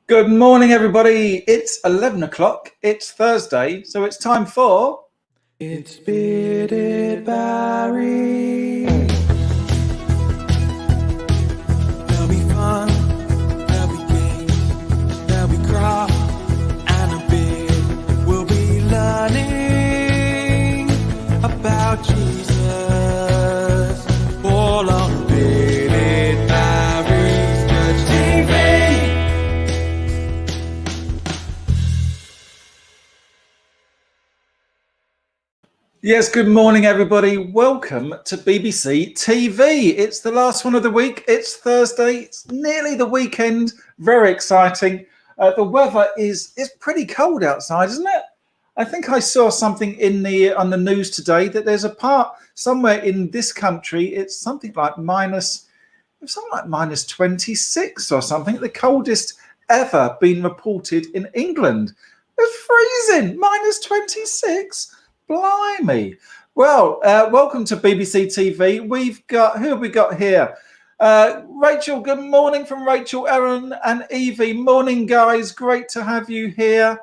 Good morning, everybody. It's 11 o'clock. It's Thursday, so it's time for... It's Bearded Barry. There'll be fun, there'll be games, there'll be craft and a beard. We'll be learning about Jesus. All on Bearded Barry's Church TV. Yes, good morning, everybody. Welcome to BBC TV. It's the last one of the week. It's Thursday. It's nearly the weekend. Very exciting. The weather is pretty cold outside, isn't it? I think I saw something on the news today that there's a part somewhere in this country. It's something like minus 26 or something. The coldest ever been reported in England. It's freezing. Minus 26. Blimey. Well, welcome to BBC TV. Who have we got here? Rachel, good morning from Rachel, Erin and Evie. Morning, guys. Great to have you here.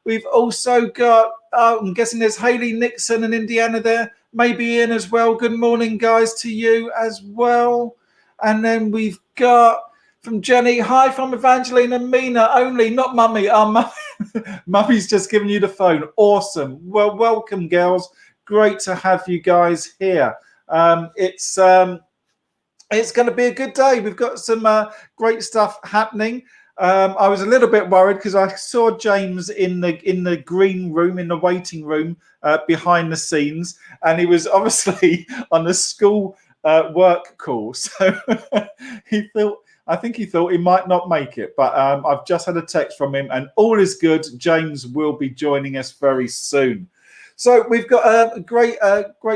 We've also got, I'm guessing there's Hayley Nixon in Indiana there. Maybe Ian as well. Good morning, guys, to you as well. And then we've got from Jenny, hi from Evangeline and Mina only, not Mummy. Mummy's just giving you the phone. Awesome. Well, welcome, girls. Great to have you guys here. It's going to be a good day. We've got some great stuff happening. I was a little bit worried because I saw James in the green room, in the waiting room behind the scenes, and he was obviously on the school work call. So I think he thought he might not make it, but I've just had a text from him and all is good. James will be joining us very soon. So we've got a great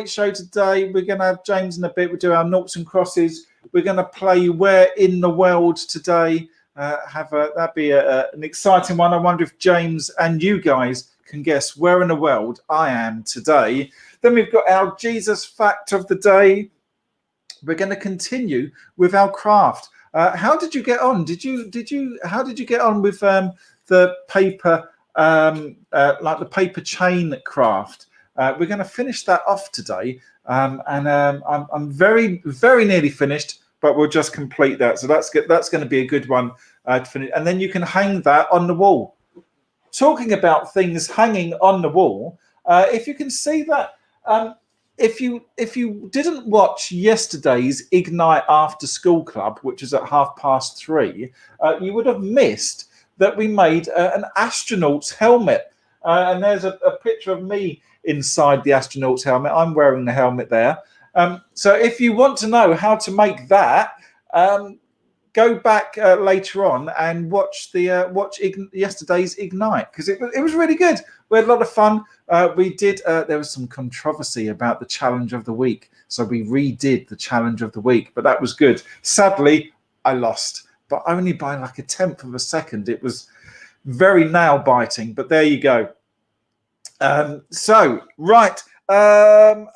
show today. We're going to have James in a bit. We'll do our noughts and crosses. We're going to play Where in the World today. That'd be an exciting one. I wonder if James and you guys can guess where in the world I am today. Then we've got our Jesus fact of the day. We're going to continue with our craft. How did you get on? How did you get on with the paper, like the paper chain craft? We're going to finish that off today, and I'm very, very nearly finished, but we'll just complete that. So that's good. That's going to be a good one to finish, and then you can hang that on the wall. Talking about things hanging on the wall, if you can see that. If you didn't watch yesterday's Ignite After School Club, which is at 3:30, you would have missed that we made an astronaut's helmet. And there's a picture of me inside the astronaut's helmet. I'm wearing the helmet there. So if you want to know how to make that, go back later on and watch yesterday's Ignite, because it was really good. We had a lot of fun. There was some controversy about the challenge of the week, so we redid the challenge of the week, but that was good. Sadly, I lost, but only by like 1/10 of a second. It was very nail biting, but there you go. And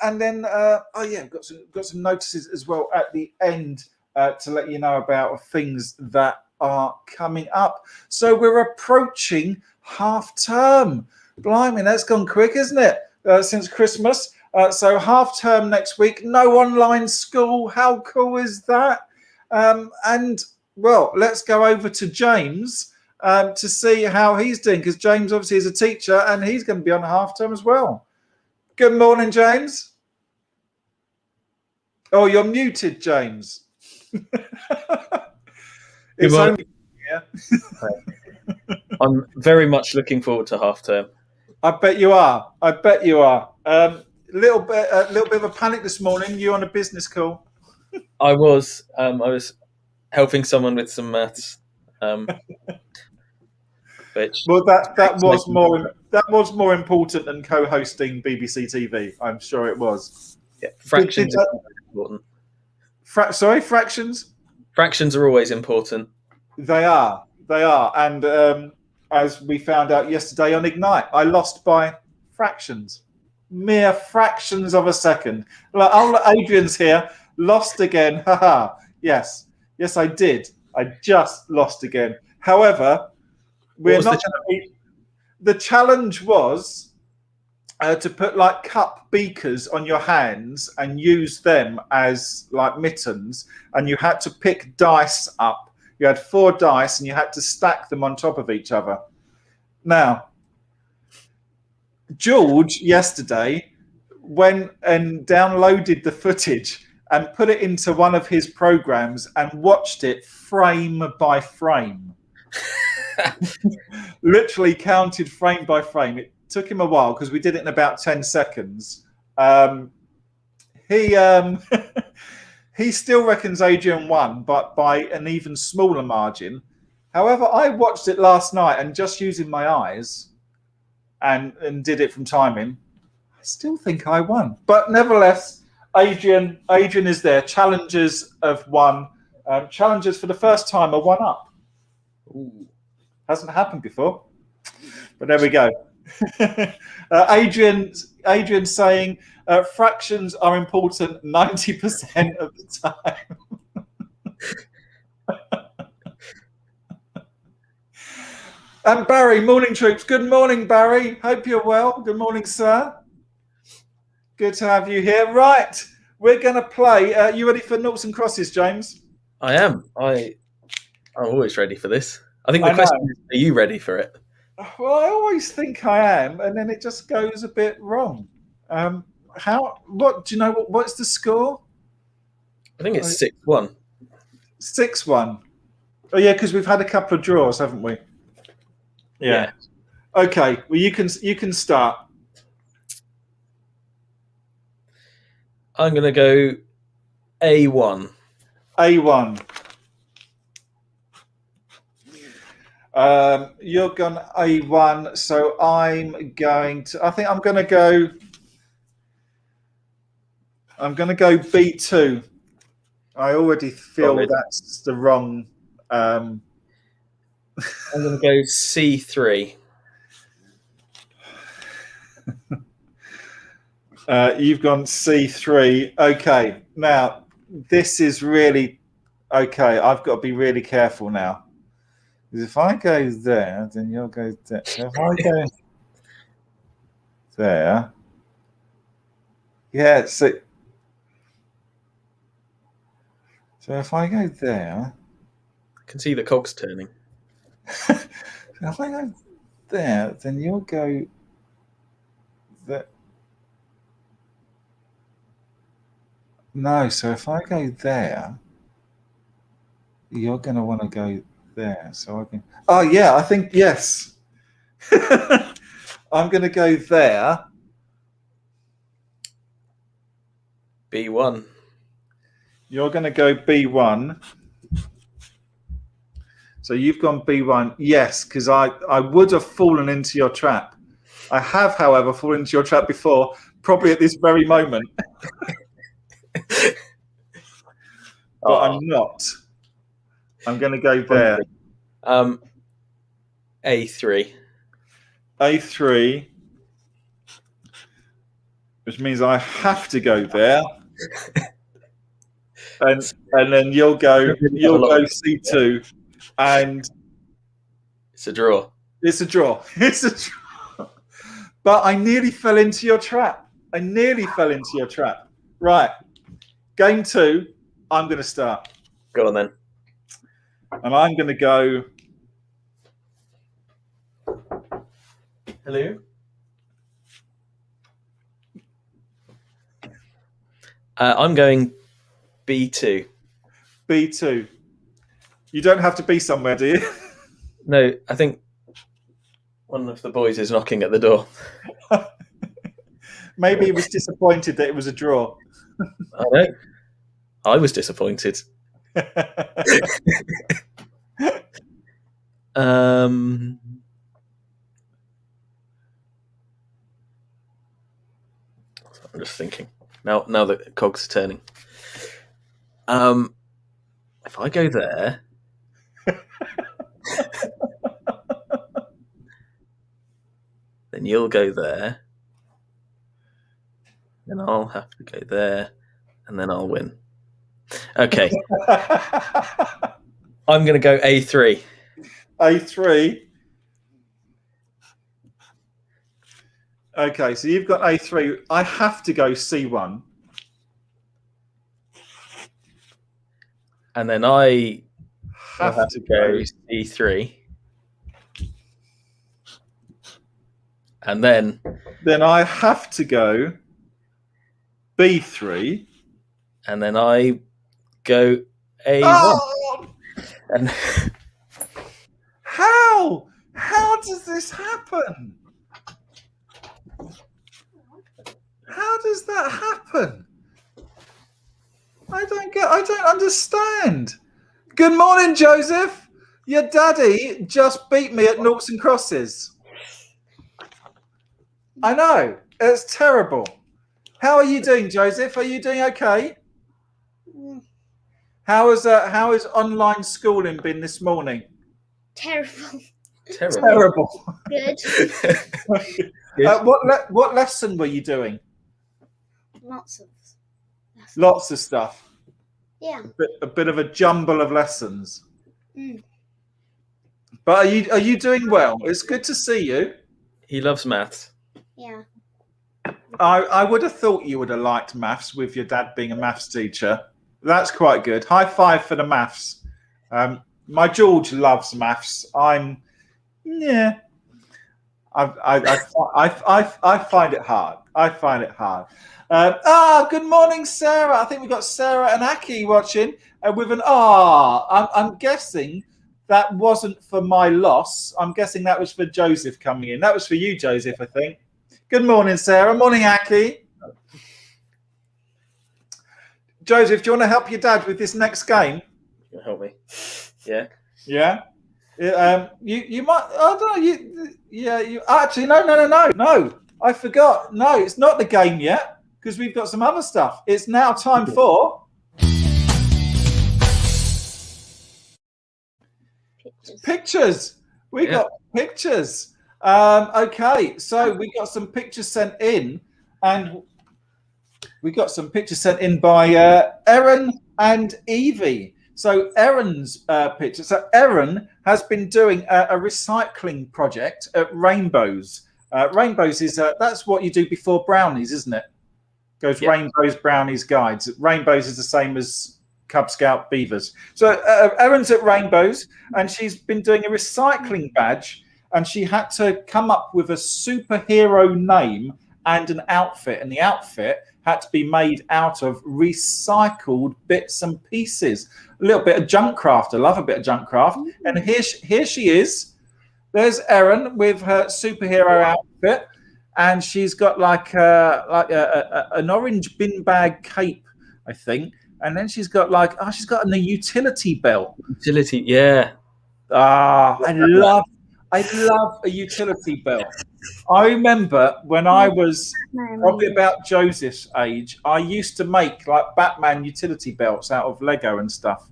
then got some notices as well at the end to let you know about things that are coming up. So we're approaching half term. Blimey, that's gone quick, isn't it? Since Christmas. So half term next week. No online school. How cool is that? And well, let's go over to James to see how he's doing, because James obviously is a teacher and he's going to be on half term as well. Good morning, James. Oh, you're muted, James. It's only, yeah. I'm very much looking forward to half term. I bet you are. A little bit of a panic this morning. You on a business call? I was helping someone with some maths. Which well, that was more important than co-hosting BBC TV. I'm sure it was. Yeah, fractions are important. Fractions? Fractions are always important. They are, and as we found out yesterday on Ignite, I lost by fractions, mere fractions of a second. Adrian's here, lost again. Haha. Yes, I did. I just lost again. However, We're was the not going to be. The challenge was to put like cup beakers on your hands and use them as like mittens, and you had to pick dice up. You had 4 dice, and you had to stack them on top of each other. Now, George yesterday went and downloaded the footage and put it into one of his programs and watched it frame by frame. Literally counted frame by frame. It took him a while because we did it in about 10 seconds. He he still reckons Adrian won, but by an even smaller margin. However, I watched it last night and just using my eyes and did it from timing. I still think I won, but nevertheless, Adrian is there. Challengers have won. Challengers for the first time are 1 up. Ooh. Hasn't happened before, but there we go. Adrian saying fractions are important 90% of the time. And Barry, morning troops. Good morning, Barry. Hope you're well. Good morning, sir. Good to have you here. Right, we're going to play. You ready for noughts and crosses, James? I am. I'm always ready for this. I think the question is, are you ready for it? Well, I always think I am, and then it just goes a bit wrong. What do you know? What's the score? I think it's 6-1. 6-1. Oh yeah, because we've had a couple of draws, haven't we? Yeah. Okay. Well, you can start. I'm going to go A1. A1. You're gone A1, so I'm going to. I think I'm going to go. I'm going to go B2. I already feel that's the wrong. I'm going to go C3. You've gone C3. Okay. Now, this is really okay. I've got to be really careful now. Because if I go there, then you'll go there. So if I go there. Yeah, so if I go there. I can see the cogs turning. If I go there, then you'll go there. No, so if I go there, you're going to want to go there. So I can. Oh, yeah, I think, yes. I'm going to go there. B1. You're going to go B1. So you've gone B1. Yes, because I would have fallen into your trap. I have, however, fallen into your trap before, probably at this very moment. But I'm not. I'm going to go there. A3. A3, which means I have to go there. and then you'll go C2, and it's a draw. It's a draw. It's a draw. But I nearly fell into your trap. Right. Game 2, I'm going to start. Go on then. And I'm going to go. Hello. I'm going B2. B2. You don't have to be somewhere, do you? No, I think one of the boys is knocking at the door. Maybe he was disappointed that it was a draw. I know. I was disappointed. I'm just thinking. Now that cogs are turning. If I go there, then you'll go there, then I'll have to go there, and then I'll win. Okay. I'm going to go A3. A3. Okay, so you've got A3. I have to go C1. And then I Have to go. C3. And then I have to go B3. And then I go A1. Oh! And How? How does this happen? How does that happen? I don't understand. Good morning, Joseph. Your daddy just beat me at noughts and crosses. I know. It's terrible. How are you doing, Joseph? Are you doing okay? How is online schooling been this morning? Terrible. Terrible. Good. What lesson were you doing? Lots of. Lots of stuff. Yeah. A bit of a jumble of lessons. Mm. But are you doing well? It's good to see you. he loves maths. Yeah. I would have thought you would have liked maths with your dad being a maths teacher. That's quite good. High five for the maths. My George loves maths. I find it hard. I find it hard. Good morning, Sarah. I think we've got Sarah and Aki watching with an I'm guessing that wasn't for my loss. I'm guessing that was for Joseph coming in. That was for you, Joseph, I think. Good morning, Sarah. Morning, Aki. Joseph, do you want to help your dad with this next game? You help me. Yeah. Yeah. You might. I don't know. You actually no. I forgot. No, it's not the game yet because we've got some other stuff. It's now time for pictures. We got pictures. Okay, so we got some pictures sent in, and we got some pictures sent in by Erin and Evie. So Erin's picture. So Erin has been doing a recycling project at Rainbows. Rainbows is that's what you do before brownies, isn't it? Goes Rainbows, brownies, guides. Rainbows is the same as Cub Scout beavers. So Erin's at Rainbows, and she's been doing a recycling badge, and she had to come up with a superhero name and an outfit, and the outfit had to be made out of recycled bits and pieces. A little bit of junk craft. I love a bit of junk craft. And here she is. There's Erin with her superhero outfit, and she's got like an orange bin bag cape, I think. And then she's got she's got a utility belt. Utility, yeah. I love a utility belt. I remember when I was probably about Joseph's age, I used to make like Batman utility belts out of Lego and stuff.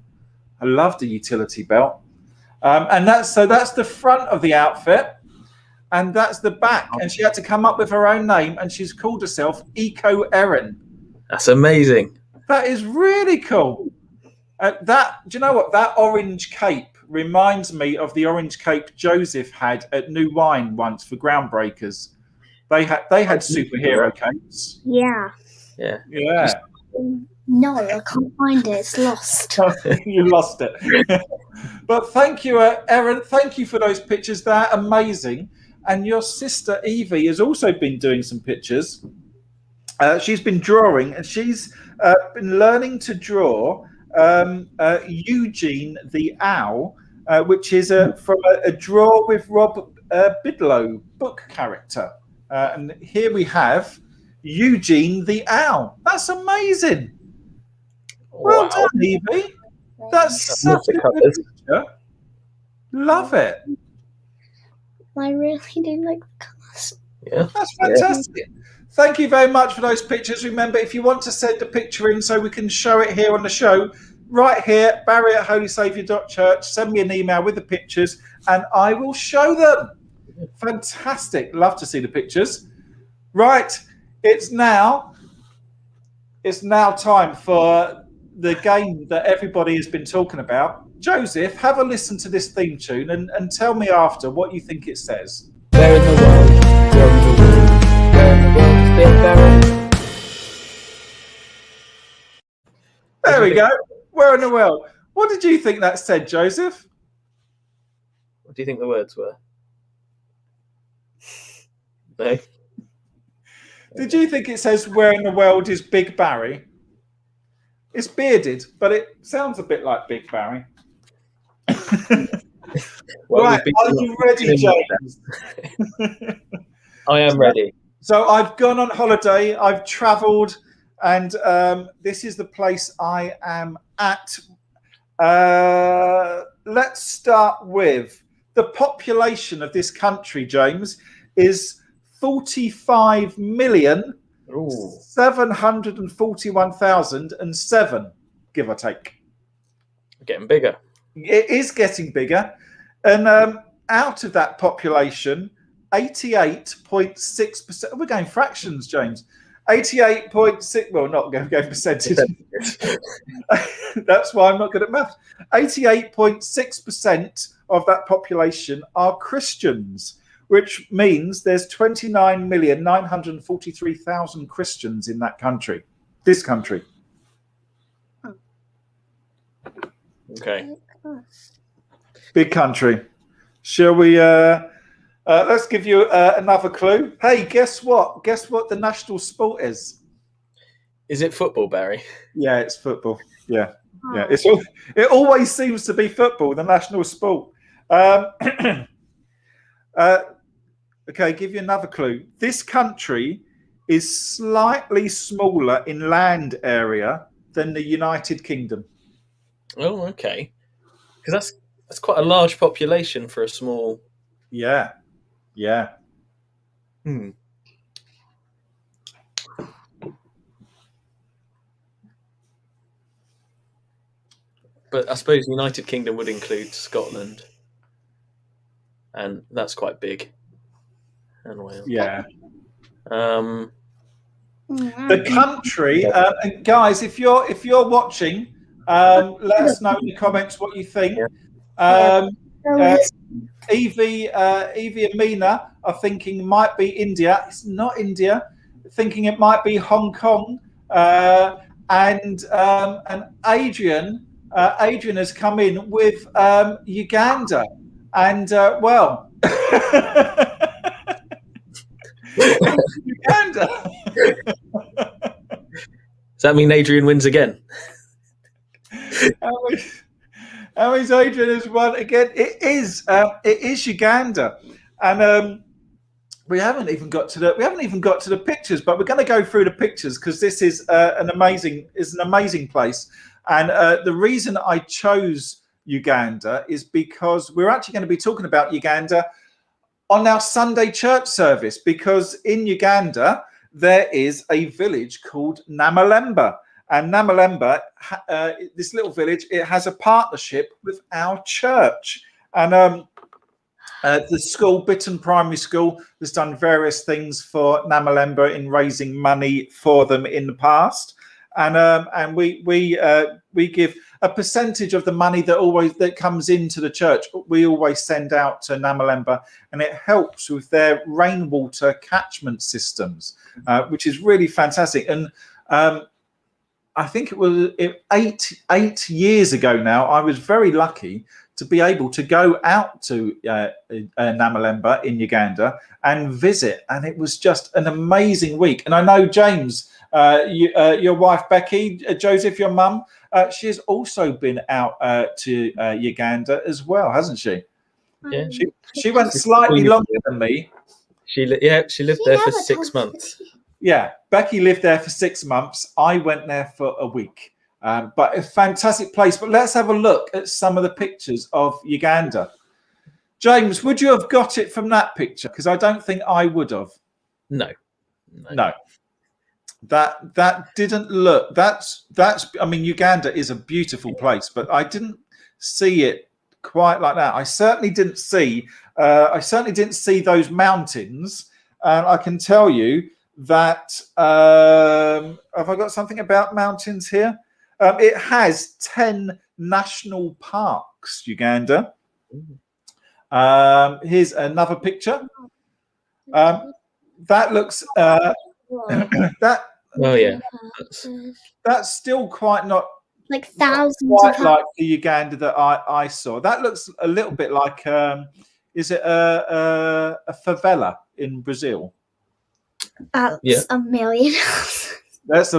I loved a utility belt. And that's the front of the outfit, and that's the back. And she had to come up with her own name, and she's called herself Eco Erin. That's amazing. That is really cool. Do you know what? That orange cape reminds me of the orange cape Joseph had at New Wine once for Groundbreakers. They had superhero capes. Yeah. Yeah. Yeah. No, I can't find it. It's lost. You lost it. But thank you, Erin. Thank you for those pictures. They're amazing. And your sister Evie has also been doing some pictures. She's been drawing, and she's been learning to draw Eugene the Owl, which is from a Draw with Rob Bidlow book character. And here we have Eugene the Owl. That's amazing. Well done, Evie. That's such a good picture. Love it. I really do like the colours. Yeah. That's fantastic. Yeah. Thank you very much for those pictures. Remember, if you want to send a picture in so we can show it here on the show, right here, barry@holysaviour.church, send me an email with the pictures and I will show them. Fantastic. Love to see the pictures. Right. It's now time for the game that everybody has been talking about. Joseph, have a listen to this theme tune and tell me after what you think it says. Where in the world? Where in the world? Barry. There we go. Where in the world? What did you think that said, Joseph? What do you think the words were? No. Did you think it says where in the world is Big Barry? It's bearded, but it sounds a bit like Big Barry. Well, Right, are you ready, James? I am ready. So I've gone on holiday, I've travelled, and this is the place I am at. Let's start with the population of this country, James, is 45,741,007, give or take. Getting bigger. It is getting bigger. And out of that population, 88.6%. We're going fractions, James. 88.6. Well, not going percentage. That's why I'm not good at maths. 88.6% of that population are Christians, which means there's 29,943,000 Christians in that country. This country. Okay. Big country. Shall we? Let's give you another clue. Hey, guess what? Guess what the national sport is? Is it football, Barry? Yeah, it's football. Yeah. It always seems to be football, the national sport. Okay, give you another clue. This country is slightly smaller in land area than the United Kingdom. Oh, okay. Because that's quite a large population for a small. Yeah. But I suppose United Kingdom would include Scotland, and that's quite big. And Wales. Yeah. Mm. The country, and guys, if you're watching, let us know in the comments what you think. Evie and Mina are thinking might be India. It's not India. Thinking it might be Hong Kong. And Adrian has come in with Uganda. And well, Uganda. Does that mean Adrian wins again? How is Adrian has won again? It is Uganda, and we haven't even got to the pictures, but we're going to go through the pictures because this is an amazing place, and the reason I chose Uganda is because we're actually going to be talking about Uganda on our Sunday church service, because in Uganda there is a village called Namalemba. And Namalemba, this little village, it has a partnership with our church. And the school, Bitton Primary School, has done various things for Namalemba in raising money for them in the past. And we give a percentage of the money that comes into the church. We always send out to Namalemba, and it helps with their rainwater catchment systems, which is really fantastic. And I think it was 8 years ago now, I was very lucky to be able to go out to Namalemba in Uganda and visit. And it was just an amazing week. And I know, James, your wife, Becky, Joseph, your mum, she has also been out to Uganda as well, hasn't she? Yeah. She went slightly longer than me. She lived there for 6 months. Yeah, Becky lived there for 6 months. I went there for a week. But a fantastic place. But let's have a look at some of the pictures of Uganda. James, would you have got it from that picture? Because I don't think I would have. No. That didn't look. That's. I mean, Uganda is a beautiful place, but I didn't see it quite like that. I certainly didn't see. Those mountains. And I can tell you that. Have I got something about mountains here? It has 10 national parks, Uganda. Here's another picture. That looks Whoa. that Oh yeah, that's still quite not Like thousands quite of like the Uganda that I saw. That looks a little bit like is it a favela in Brazil? That's Yeah. a million. That's a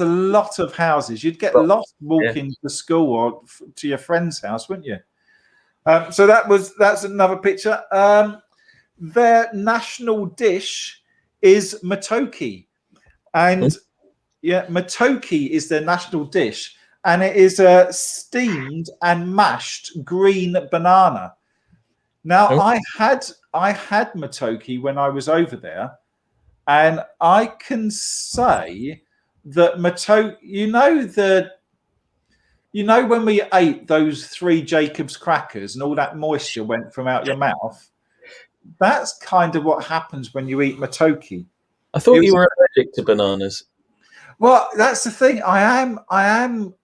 lot of houses. You'd get Well, lost walking to school or to your friend's house, wouldn't you? So that's another picture. Their national dish is matoke, and yeah, matoke is their national dish, and it is a steamed and mashed green banana. Now, Oh. I had matoke when I was over there, and I can say that matoke. You know when we ate those 3 Jacobs crackers and all that moisture went from out your mouth. That's kind of what happens when you eat matoke. I thought It you was- were allergic to bananas. Well, that's the thing. I'm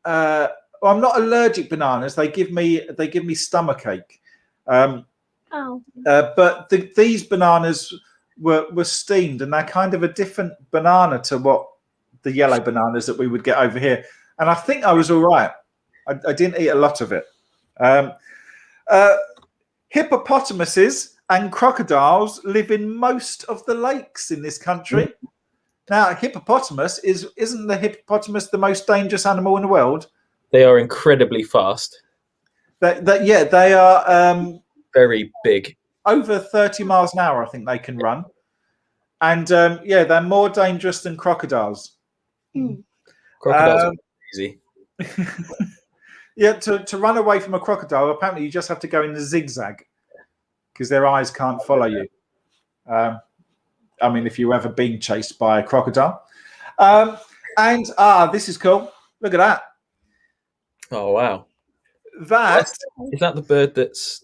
not allergic to bananas. They give me stomachache. Oh. But these bananas were steamed, and they're kind of a different banana to what the yellow bananas that we would get over here. And I think I was all right. I didn't eat a lot of it. Hippopotamuses and crocodiles live in most of the lakes in this country. Now, isn't the hippopotamus the most dangerous animal in the world? They are incredibly fast, They are very big. over 30 miles an hour. I think they can run, and they're more dangerous than crocodiles. Crocodiles are easy. Yeah, to run away from a crocodile, apparently you just have to go in the zigzag because their eyes can't follow you. I mean, if you've ever been chased by a crocodile. This is cool. Look at that. Oh wow! That Is that the bird that's?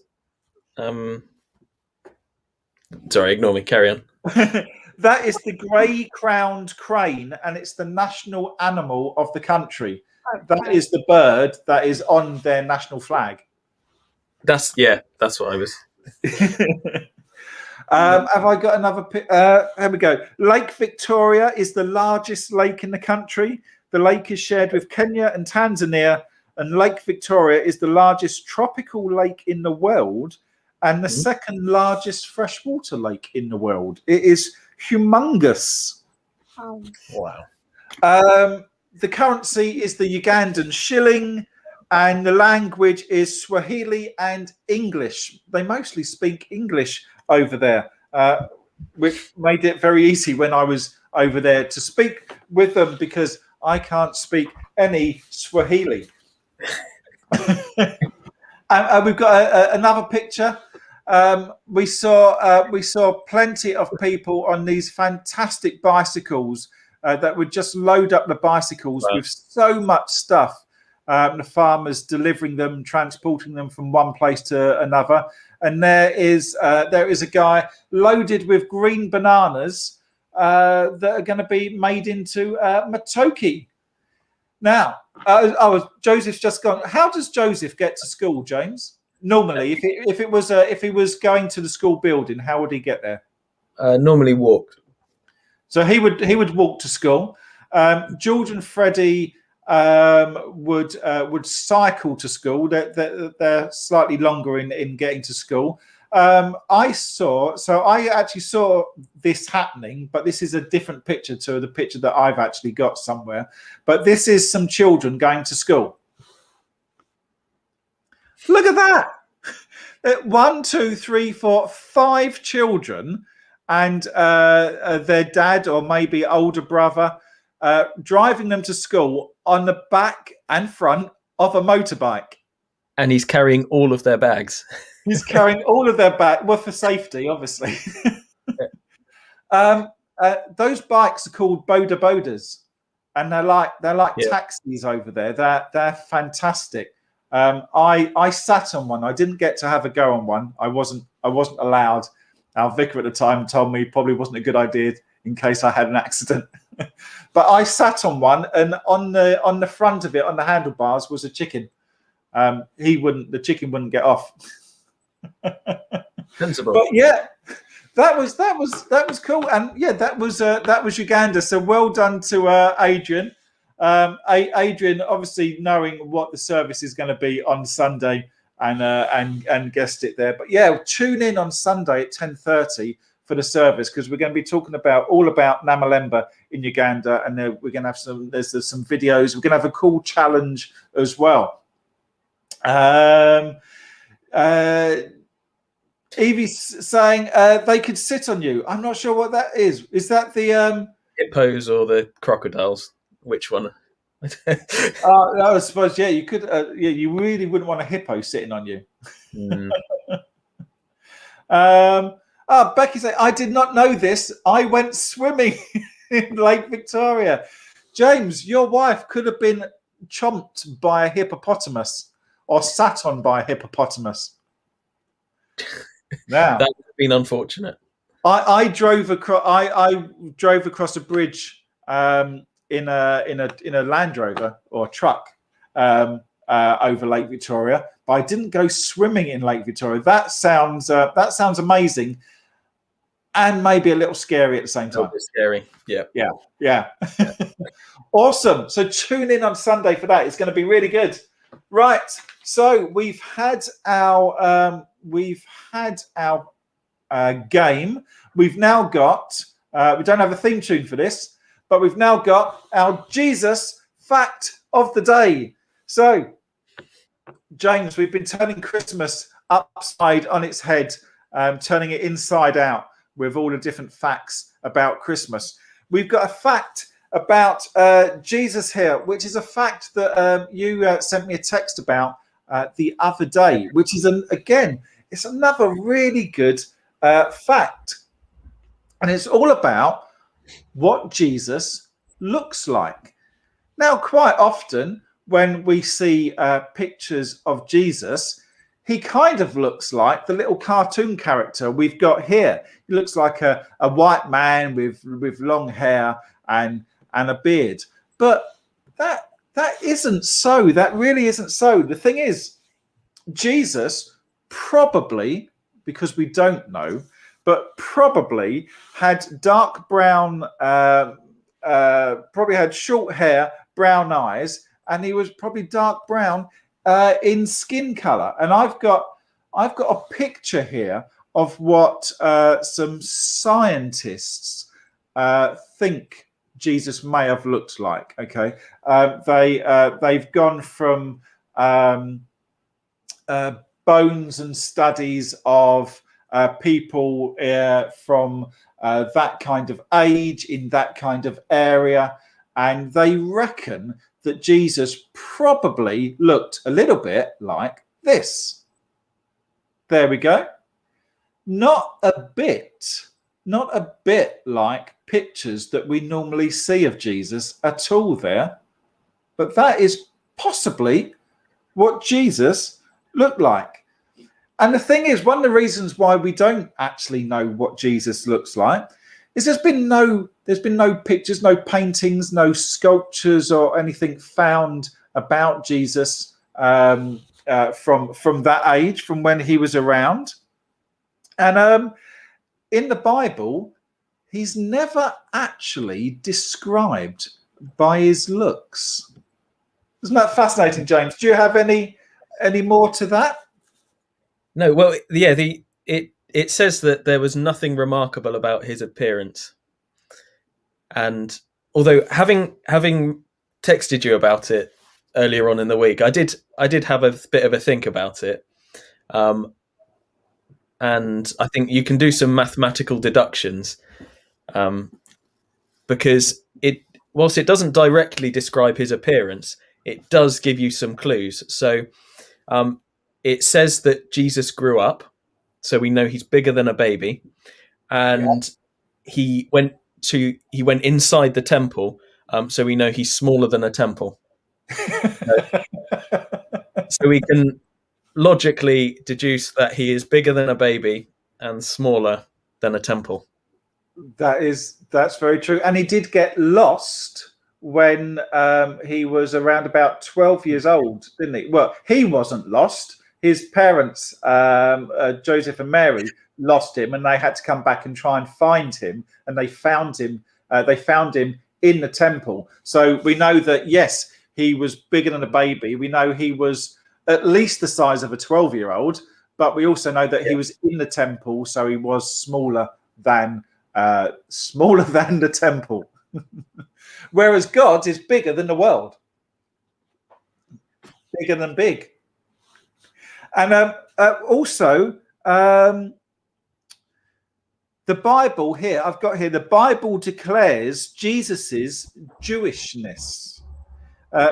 Sorry, ignore me. Carry on. that is the grey-crowned crane, and it's the national animal of the country. That is the bird that is on their national flag. That's what I was. Have I got another? Here we go. Lake Victoria is the largest lake in the country. The lake is shared with Kenya and Tanzania, and Lake Victoria is the largest tropical lake in the world and the second largest freshwater lake in the world. It is humongous. Oh. Wow. The currency is the Ugandan shilling, and the language is Swahili and English. They mostly speak English over there, which made it very easy when I was over there to speak with them because I can't speak any Swahili. And we've got another picture. We saw plenty of people on these fantastic bicycles that would just load up the bicycles with so much stuff. The farmers delivering them, transporting them from one place to another. And there is a guy loaded with green bananas that are going to be made into matoke. Now, Joseph's just gone. How does Joseph get to school, James? Normally, if he was going to the school building, how would he get there? Normally walked. So he would walk to school. George and Freddie would cycle to school. They're slightly longer in getting to school. I actually saw this happening, but this is a different picture to the picture that I've actually got somewhere. But this is some children going to school. Look at that. 1, 2, 3, 4, 5 children and their dad or maybe older brother driving them to school on the back and front of a motorbike. And he's carrying all of their bags. He's carrying all of their bags, well, for safety, obviously. Those bikes are called boda bodas, and they're like taxis over there. They're fantastic. I sat on one. I didn't get to have a go on one. I wasn't allowed. Our vicar at the time told me probably wasn't a good idea in case I had an accident. But I sat on one, and on the front of it, on the handlebars, was a chicken. The chicken wouldn't get off. Sensible. But yeah, That was cool, and yeah, that was Uganda. So well done to Adrian. Adrian, obviously knowing what the service is going to be on Sunday, and guessed it there. But yeah, tune in on Sunday at 10:30 for the service, because we're going to be talking all about Namalemba in Uganda, and we're going to have there's some videos. We're going to have a cool challenge as well. Evie's saying they could sit on you. I'm not sure what that is. Is that the hippos or the crocodiles? Which one? I suppose you could. You really wouldn't want a hippo sitting on you. Becky saying, I did not know this. I went swimming in Lake Victoria. James, your wife could have been chomped by a hippopotamus or sat on by a hippopotamus. Now, that would have been unfortunate. I drove across. I drove across a bridge in a Land Rover or truck over Lake Victoria, but I didn't go swimming in Lake Victoria. That sounds amazing, and maybe a little scary at the same time. Scary, yeah. Awesome. So tune in on Sunday for that. It's going to be really good. Right. So we've had our game. We've now got. We don't have a theme tune for this, but we've now got our Jesus fact of the day. So, James, we've been turning Christmas upside on its head, turning it inside out with all the different facts about Christmas. We've got a fact about Jesus here, which is a fact that you sent me a text about the other day, which is, it's another really good fact. And it's all about what Jesus looks like. Now, quite often when we see pictures of Jesus, he kind of looks like the little cartoon character we've got here. He looks like a white man with long hair and a beard. But that isn't so. That really isn't so. The thing is, Jesus probably, because we don't know, but probably had dark brown, probably had short hair, brown eyes, and he was probably dark brown in skin color. And I've got a picture here of what some scientists think Jesus may have looked like. Okay, they've gone from bones and studies of people from that kind of age in that kind of area, and they reckon that Jesus probably looked a little bit like this. There we go. Not a bit like pictures that we normally see of Jesus at all there, but that is possibly what Jesus looked like. And the thing is, one of the reasons why we don't actually know what Jesus looks like is there's been no pictures, no paintings, no sculptures or anything found about Jesus from that age, from when he was around. And in the Bible, he's never actually described by his looks. Isn't that fascinating, James? Do you have any more to that? No, well, yeah, it says that there was nothing remarkable about his appearance. And although having texted you about it earlier on in the week, I did have a bit of a think about it. And I think you can do some mathematical deductions, because whilst it doesn't directly describe his appearance, it does give you some clues. So it says that Jesus grew up, so we know he's bigger than a baby, and he went inside the temple, so we know he's smaller than a temple. So we can logically deduce that he is bigger than a baby and smaller than a temple. That's very true. And he did get lost when he was around about 12 years old, didn't he? Well, he wasn't lost. his parents, Joseph and Mary, lost him, and they had to come back and try and find him. And they found him. They found him in the temple. So we know that yes, he was bigger than a baby. We know he was at least the size of a 12-year-old. But we also know that he was in the temple, so he was smaller than the temple. Whereas God is bigger than the world, bigger than big. And also, the Bible here, I've got here, the Bible declares Jesus's Jewishness,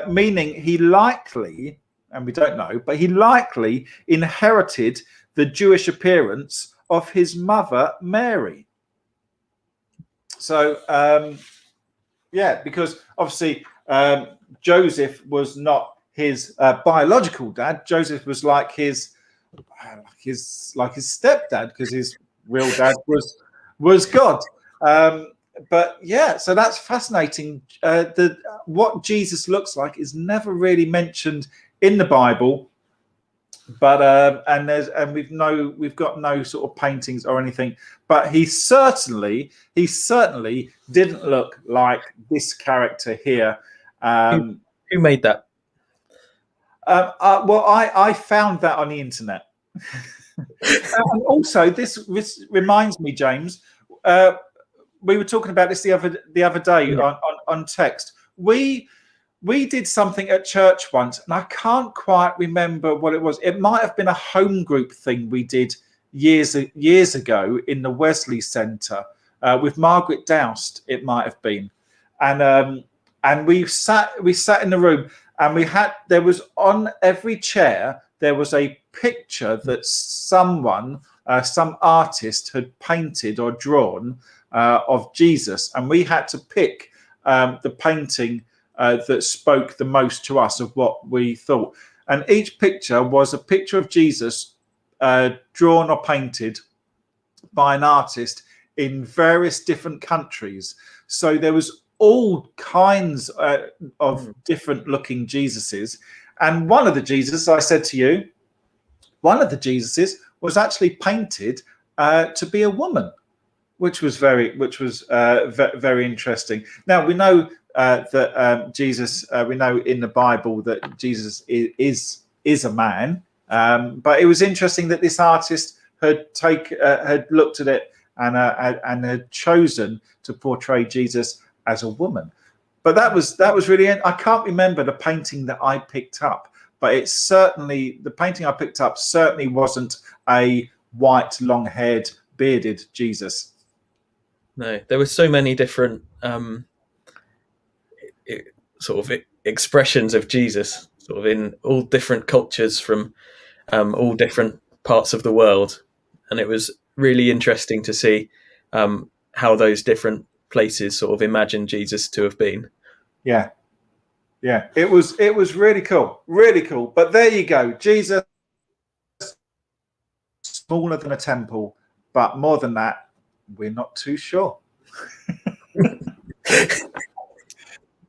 meaning he likely, and we don't know, but he likely inherited the Jewish appearance of his mother, Mary. So, because obviously Joseph was not his biological dad. Joseph was like his stepdad, because his real dad was God. But yeah, so that's fascinating. What Jesus looks like is never really mentioned in the Bible, but we've got no sort of paintings or anything. But he certainly didn't look like this character here. Who made that? Well, I found that on the internet. And also, this reminds me, James. We were talking about this the other day on text. We did something at church once, and I can't quite remember what it was. It might have been a home group thing we did years ago in the Wesley Centre with Margaret Doust. It might have been, and we sat in the room, and there was on every chair there was a picture that some artist had painted or drawn of Jesus, and we had to pick the painting that spoke the most to us of what we thought. And each picture was a picture of Jesus drawn or painted by an artist in various different countries. So there was all kinds of different looking Jesuses. And one of the Jesus, I said to you, one of the Jesuses was actually painted to be a woman, which was very interesting. Now we know that Jesus, we know in the Bible that Jesus is a man, but it was interesting that this artist had looked at it and had chosen to portray Jesus as a woman. But that was really, I can't remember the painting that I picked up, but the painting I picked up certainly wasn't a white, long-haired, bearded Jesus. No, there were so many different sort of expressions of Jesus, sort of in all different cultures from all different parts of the world, and it was really interesting to see how those different places sort of imagined Jesus to have been. Yeah, it was really cool, But there you go, Jesus, smaller than a temple, but more than that, we're not too sure.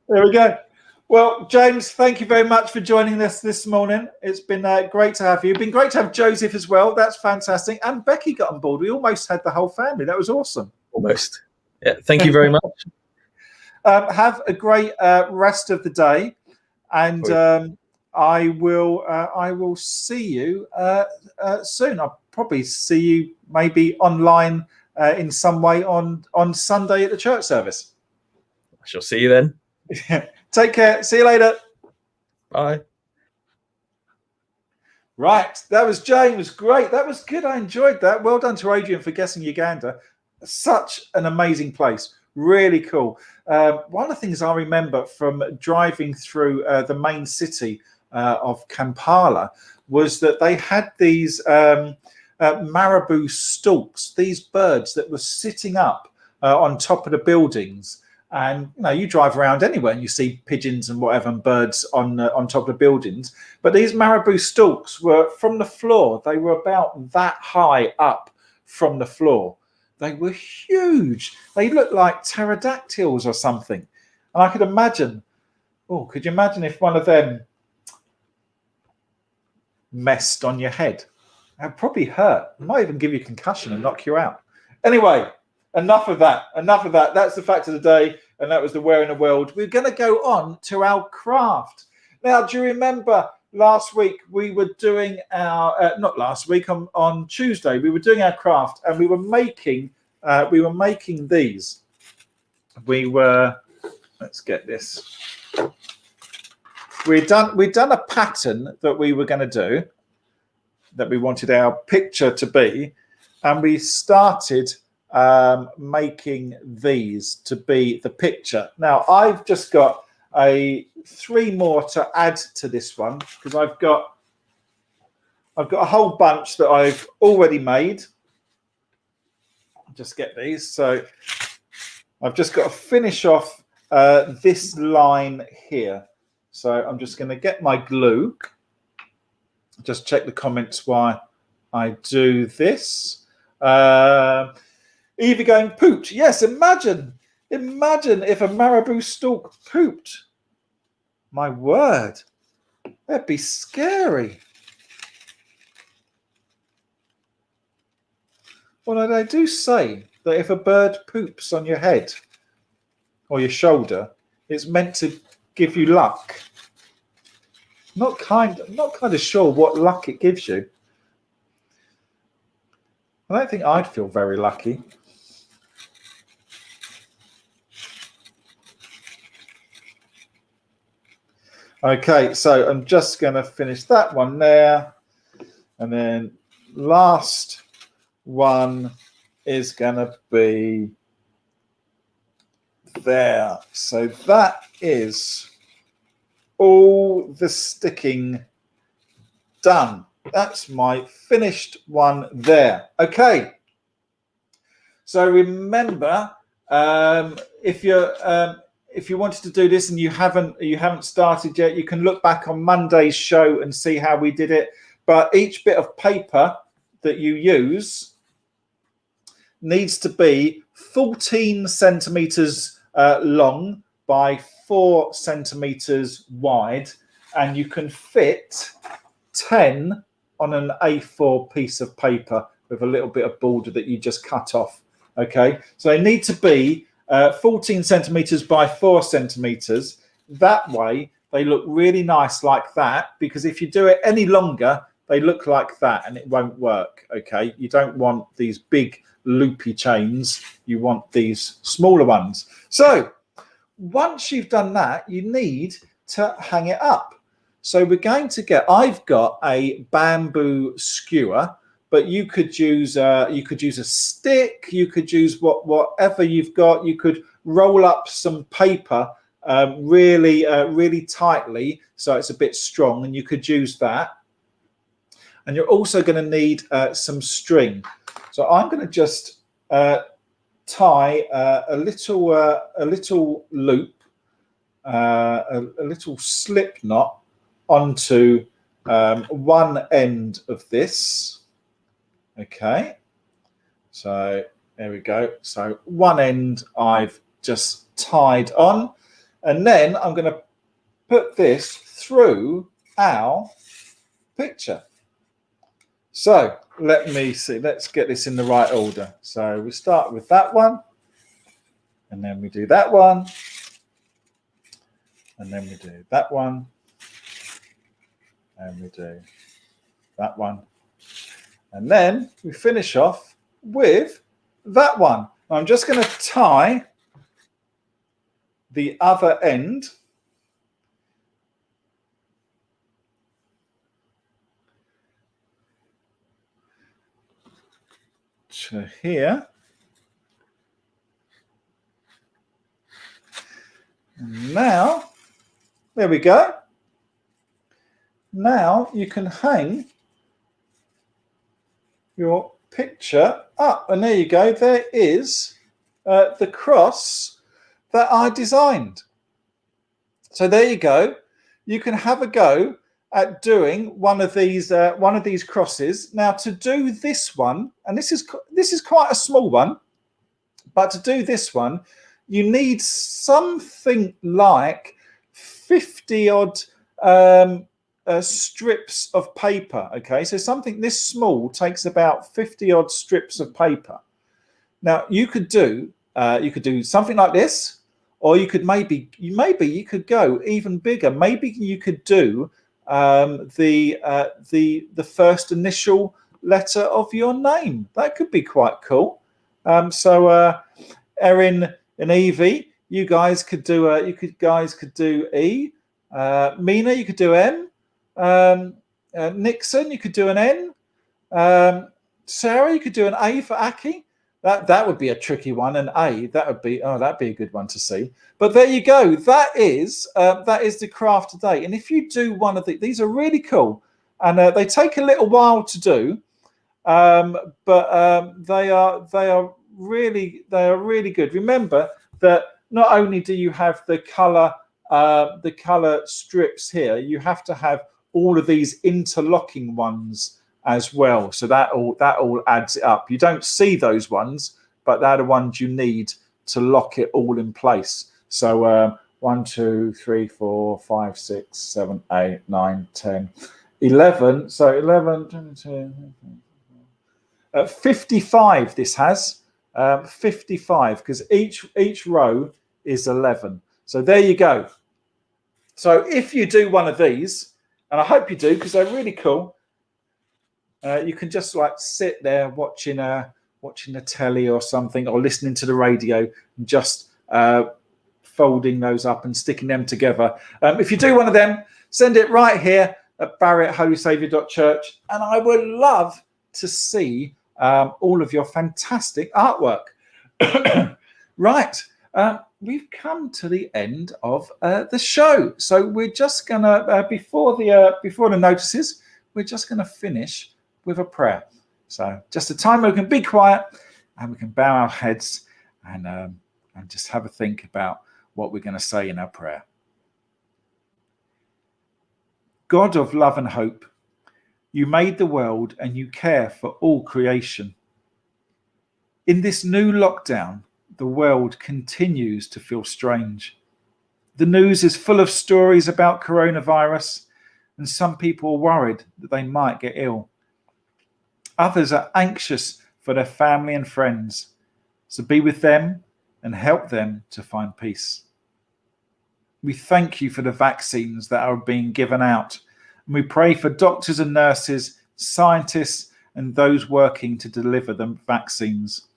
There we go. Well, James, thank you very much for joining us this morning. It's been great to have you. It's been great to have Joseph as well. That's fantastic. And Becky got on board. We almost had the whole family. That was awesome. Almost. Yeah. Thank you very much. Have a great rest of the day, and I will see you soon. I'll probably see you maybe online in some way on Sunday at the church service. I shall see you then. Take care. See you later. Bye. Right. That was James. Great. That was good. I enjoyed that. Well done to Adrian for guessing Uganda. Such an amazing place. Really cool. One of the things I remember from driving through the main city of Kampala was that they had these marabou storks, these birds that were sitting up on top of the buildings. And you drive around anywhere and you see pigeons and whatever and birds on top of the buildings. But these marabou storks were from the floor. They were about that high up from the floor. They were huge. They looked like pterodactyls or something. And I could imagine, could you imagine if one of them messed on your head. That'd probably hurt. It might even give you concussion and knock you out. Anyway, enough of that. Enough of that. That's the fact of the day, and that was the Where in the World. We're going to go on to our craft. Now, do you remember last week we were doing our not last week on Tuesday we were doing our craft, and we were making these. Let's get this. We'd done a pattern that we were going to do, that we wanted our picture to be, and we started making these to be the picture. Now I've just got 3 more to add to this one, because I've got a whole bunch that I've already made. Just get these. So I've just got to finish off this line here. So I'm just going to get my glue. Just check the comments why I do this. Eva going, pooped. Yes, imagine if a marabou stork pooped. My word, that'd be scary. Well, they do say that if a bird poops on your head or your shoulder, it's meant to give you luck. Not kind of sure what luck it gives you. I don't think I'd feel very lucky. Okay, so I'm just going to finish that one there, and then last one is going to be there. So that is all the sticking done. That's my finished one there. Okay, so remember, if you wanted to do this and you haven't started yet, you can look back on Monday's show and see how we did it. But each bit of paper that you use needs to be 14 centimeters long by 4 centimeters wide, and you can fit 10 on an A4 piece of paper with a little bit of border that you just cut off. Okay, so they need to be 14 centimeters by 4 centimeters. That way they look really nice like that, because if you do it any longer, they look like that and it won't work. Okay, you don't want these big loopy chains, you want these smaller ones. So once you've done that, you need to hang it up. So we're going to get, I've got a bamboo skewer, but you could use a stick, you could use whatever you've got. You could roll up some paper really tightly so it's a bit strong, and you could use that. And you're also going to need some string. So I'm going to just tie a little loop, a little slip knot onto one end of this. Okay, so there we go. So one end I've just tied on, and then I'm going to put this through our picture. So let me see, let's get this in the right order. So we start with that one, and then we do that one, and then we do that one, and we do that one, and then we finish off with that one. I'm just going to tie the other end to here. And now, there we go. Now you can hang your picture up, and there you go. There is the cross that I designed. So there you go. You can have a go at doing one of these crosses. Now, to do this one, and this is quite a small one, but to do this one, you need something like 50 odd strips of paper. Okay, so something this small takes about 50 odd strips of paper. Now you could do something like this, or you could maybe you could go even bigger. Maybe you could do the first initial letter of your name. That could be quite cool. So Erin and Evie, you guys could do E. Mina, you could do M. Nixon, you could do an N. Sarah, you could do an A for Aki. That would be a tricky one. An A, that'd be a good one to see. But there you go. That is the craft today. And if you do one of these are really cool, and they take a little while to do, but they are really good. Remember that not only do you have the color strips here, you have to have all of these interlocking ones as well. So that all adds it up. You don't see those ones, but they're the ones you need to lock it all in place. So 1, 2, 3, 4, 5, 6, 7, 8, 9, 10, 11. So 11, 22, 55 this has. 55, because each row is 11. So there you go. So if you do one of these, and I hope you do because they're really cool, you can just like sit there watching the telly or something, or listening to the radio, and just folding those up and sticking them together. If you do one of them, send it right here at barry@holysaviour.church, and I would love to see all of your fantastic artwork. Right, we've come to the end of the show, so we're just gonna before the notices, we're just gonna finish with a prayer. So just a time where we can be quiet and we can bow our heads and just have a think about what we're going to say in our prayer. God of love and hope, you made the world and you care for all creation. In this new lockdown, the world continues to feel strange. The news is full of stories about coronavirus, and some people are worried that they might get ill. Others are anxious for their family and friends, so be with them and help them to find peace. We thank you for the vaccines that are being given out, and we pray for doctors and nurses, scientists, and those working to deliver the vaccines.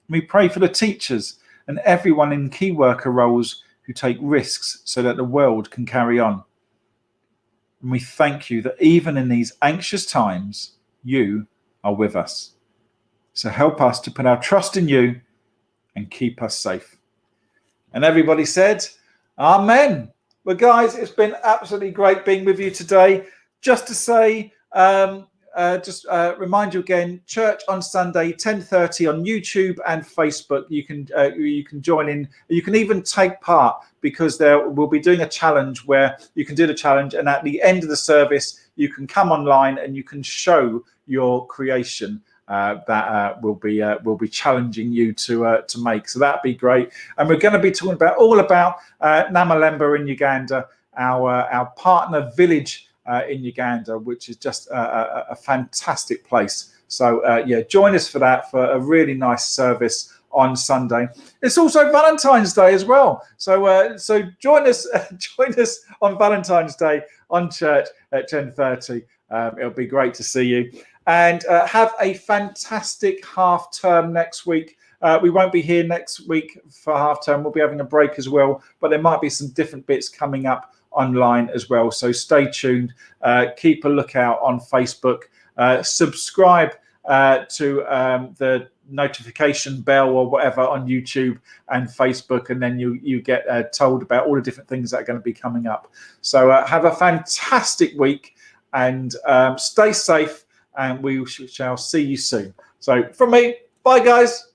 We pray for the teachers and everyone in key worker roles who take risks so that the world can carry on. And we thank you that even in these anxious times, you are with us. So help us to put our trust in you and keep us safe. And everybody said, Amen. Well, guys, it's been absolutely great being with you today. Just to say, remind you again, church on Sunday, 10:30 on YouTube and Facebook. You can join in. You can even take part, because there will be doing a challenge where you can do the challenge, and at the end of the service, you can come online and you can show your creation that will be challenging you to make. So that'd be great. And we're going to be talking all about Namalemba in Uganda, our partner village in Uganda, which is just a fantastic place. So join us for that, for a really nice service on Sunday. It's also Valentine's Day as well. So join us on Valentine's Day on church at 10:30. It'll be great to see you. And have a fantastic half term next week. We won't be here next week for half term. We'll be having a break as well, but there might be some different bits coming up online as well. So stay tuned. Keep a lookout on Facebook. Subscribe to the notification bell or whatever on YouTube and Facebook, and then you get told about all the different things that are going to be coming up. So have a fantastic week, and stay safe, and we shall see you soon. So from me, bye guys.